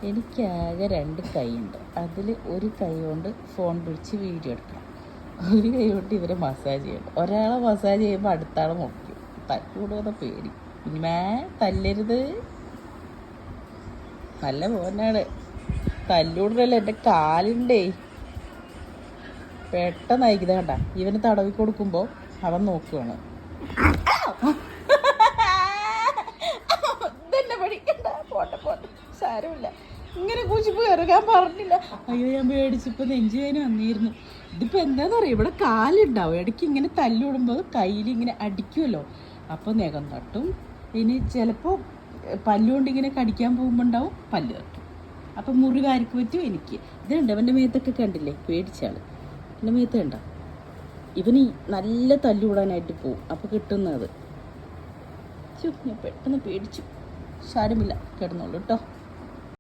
എനിക്കാകെ 2 കൈയുണ്ട്. അതിൽ ഒരു കൈ കൊണ്ട് ഫോൺ പിടിച്ച് വീഡിയോ എടുക്കണം, ഒരു കൈ കൊണ്ട് ഇവരെ മസാജ് ചെയ്യണം. ഒരാളെ മസാജ് ചെയ്യുമ്പോൾ അടുത്ത ആളെ മുറിക്കും. തല്ലൂടുന്ന പേടി. പിന്നെ തല്ലരുത്, നല്ല പോനാണ്. തല്ലൂടലല്ലേ, എൻ്റെ കാലുണ്ടേ. പെട്ടെന്ന് അയക്കുന്നത് കണ്ട. ഇവന് തടവി കൊടുക്കുമ്പോൾ അവൻ നോക്കുകയാണ്. ഇതെന്നെ പഠിക്കണ്ട, പോട്ടെ പോട്ടെ, സാരമില്ല. ഇങ്ങനെ കുശിപ്പ് കയറാൻ പറഞ്ഞില്ല. അയ്യോ, ഞാൻ പേടിച്ചിപ്പോൾ നെഞ്ചുവേദന വന്നിരുന്നു. ഇതിപ്പോൾ എന്താണെന്ന് അറിയാം, ഇവിടെ കാലുണ്ടാവും. ഇടയ്ക്ക് ഇങ്ങനെ തല്ലിവിടുമ്പോൾ കയ്യിൽ ഇങ്ങനെ അടിക്കുമല്ലോ, അപ്പോൾ നഖം തട്ടും. ഇനി ചിലപ്പോൾ പല്ലുകൊണ്ട് ഇങ്ങനെ കടിക്കാൻ പോകുമ്പോൾ ഉണ്ടാവും പല്ല് തട്ടും. അപ്പം മുറി കാരിക്ക് പറ്റും എനിക്ക്. ഇതുണ്ട് അവൻ്റെ മേത്തൊക്കെ കണ്ടില്ലേ, പേടിച്ചാൾ. എൻ്റെ മേത്ത് കണ്ട. ഇവന് നല്ല തല്ലുകൂടാനായിട്ട് പോവും, അപ്പോൾ കിട്ടുന്നത്. ഞാൻ പെട്ടെന്ന് പേടിച്ചു. സാരമില്ല, കിടന്നോളൂ കേട്ടോ.